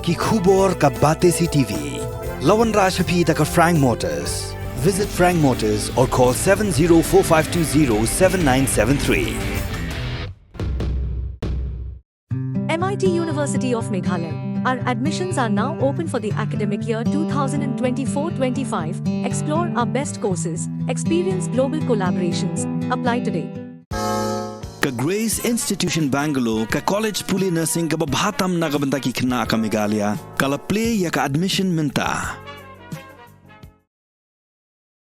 ki khubor ka bate CTV. Lawan Rajhapi taka Frank Motors. Visit Frank Motors or call 7045207973. MIT University of Meghalaya. Our admissions are now open for the academic year 2024-25. Explore our best courses, experience global collaborations. Apply today. Ka Grace Institution Bangalore ka College Puli Nursing ka babhatam na kabanta ki khna ka Meghalaya kala play ya ka admission minta.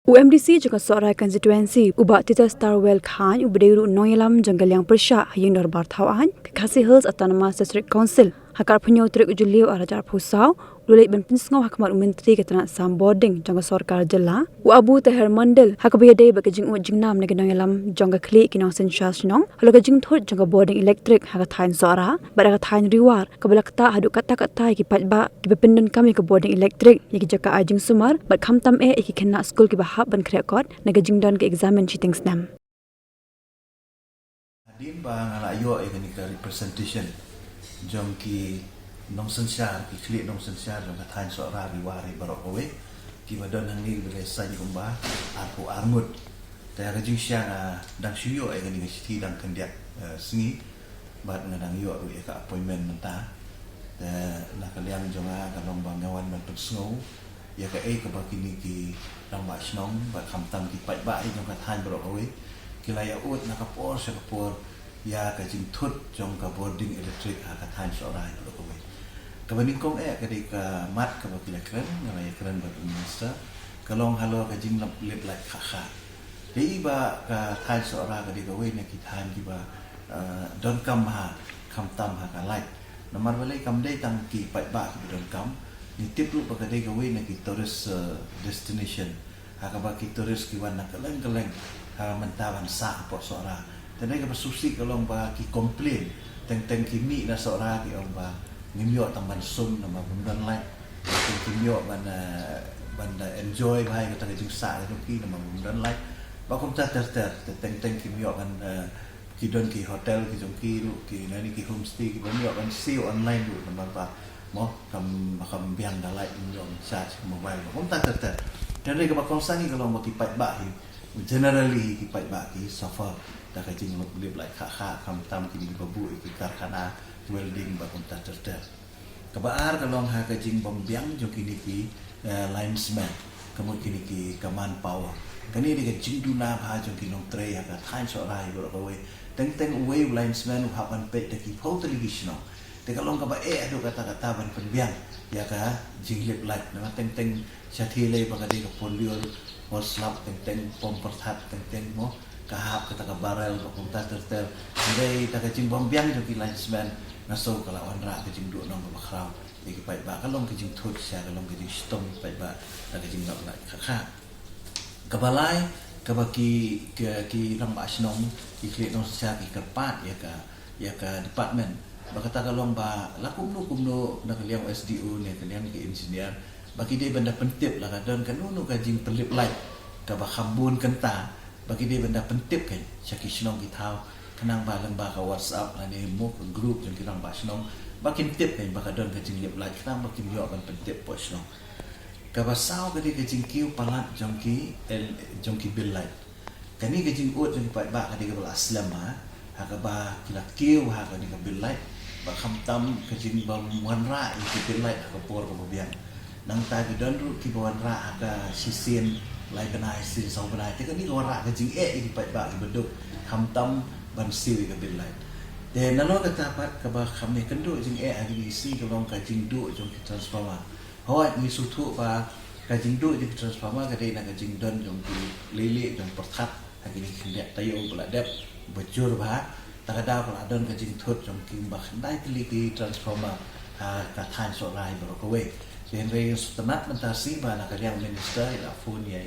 UMDC juga Sorai constituency uba Tita Starwell Khan ubderu Noyalam Janggalyang Persha hayung darbar thawan Khasi Hills Autonomous District Council hakar phunyo trek ujuliu arajar phusau lulai ben pinsngau hakmar menteri ketana sam boarding jangga sarkar jilla u Abu Tahir Mandal hakabiya dei bakajing u jingnam ne Noyalam jangga khli kinong senshas nong haloga jing thot jangga boarding electric haga thain sora baraga thain riwar kabalakta hadu kata ki patba ki bependen kami ke boarding electric yaki jaka ajing sumar bat khamtam e ki khenna school ki bahab ban khrekot ne jing don ke examen cheating snam Din ba ngala yo e ni ka representation jong ki nong sensar ki klik nong sensar jong ka thain so ra riwari barok owe ki badon nang ni bele sai kumba aku armut ta ka jing sya dang shuyo e ni city dang kendiak singi bat ngadang yo ru e ka appointment menta na ka liam jong ka long bangawan man tsngo ya ka e ka ba kini ki dang ba snong ba kham tam ki pai ba jong ka thain barok owe ki la ya ut na ka por sa ka por ya ka jing thut jong ka boarding electric ha ka thain so rai lo ko ka baning kong ka di ka mat ka ba kila kren na ya kren ba minister ka long halo ka jing lep like kha dei ba ka thain so ra ka di ka we na ki thain ki ba don kam ha kham tam ha ka like namar bale kam dei tang ki pai ba ki don kam ni tip lu ba ka dei ka we na ki tourist destination ha ka ba ki tourist ki wan na ka leng ha mentawan sa po so ra Tenai ka pasusi kalong ba ki complain teng kimi na sora ki ong ba ngimyo tang mansum na mabundan lai teng kimyo ban enjoy bai ka tang jing sa ka ki na mabundan lai ba kom ta ter teng kimyo ban ki don ki hotel ki jong ki lu ki nani ki homestay ki ban yo ban see online lu na ba mo kam biang dalai nyong charge mobile kom ta ter tenai ka ba konsani kalong ba ki pai ba hi generally ki pai ba ki suffer ta ka jing lip like kha kam tam ki ba bu ki karkhana welding ba kom ta ter ka baar ka long ha ka jing bom biang jo ki ni ki linesman kamu ki ni ki command power kani ni ka jing du na ha jo ki long tre ha ka thain so rai bo ko we teng we linesman ha ban pe ta ki phol television te ka long ka ba do kata ban pen biang ya ka jing lip like na teng cha thi le ba ka di ka polio or slap teng pom perthat teng mo kahap kata ka barrel ko ta ter dei ta ka jing bom biang jo ki linesman na so kala wan ra ka jing du nong ka khrau e ki pai ba ka long ka jing thut sya ka long ka jing stom pai ba ta ka jing nok la kha ka balai ka ba ki rang ba snong ki kle nong sya ki ka pat ya ka department ba kata ka long ba la kumno na ka liang SDO ne ka liang ki engineer ba ki dei benda pentip la ka don ka nu ka jing pelip lai ka ba khambun kenta bagi dia benda pentip kan syaki snong ki thau kanang ba lang ba ka WhatsApp la ni mo group jong ki rang ba snong ba kin tip kan ba ka don ka jing lip like kanang ba kin yo ban pentip po snong ka ba sao ka di ka jing kiu palat jong ki bill light kani ka jing ut jong ki ba ka di ka bal aslam ha ka ba kila kiu ha ka di ka bill light ba kham tam ka jing ba wan ra ki bill light ka por ka biang nang ta ki don ru ki wan ra ka sisien lai benai sin sau benai te ni ora ka jing di pai ba beduk kham tam ban siwi ka bil lai de nalo ka tapat ka ba kham ne kendu jing agi si ka long ka jing du jong ki transformer hoi ni su thu ba ka jing du jing transformer ka de na ka jing don jong ki lele jong perthat agi ni khindak tayo bla dep bejur ba ta ka da ba don ka jing thut jong ki ba khandai ki transformer ka than so rai ba ko we Henry Sutanat mentasi ba nakaliang minister ila phone ya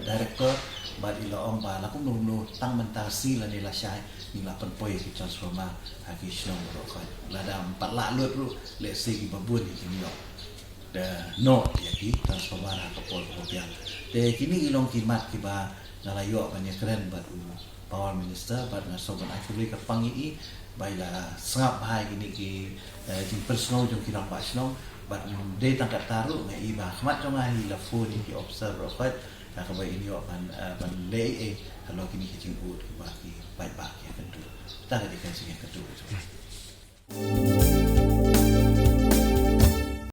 director ba ila ong ba la kum nu tang mentasi la nila syai ni la penpoi ki transforma haki syong ro ka la dam pat la lut ru le se ki babun ki ni da no ya ki transforma ha ka pol ko biang te kini ilong ki mat ki ba nalayo ba ni keren ba power minister ba na so ban akuri ka pangi baiklah sengap hai gini ki jing personal jong ki rang ba snow but day tangkat taru ngai iba khmat jong ai la phone ki observe rokat ka ka bai ini ban le kalau kini ki jing ut ki ba ki bai ba ki kan tu ta ka di kan sing ka tu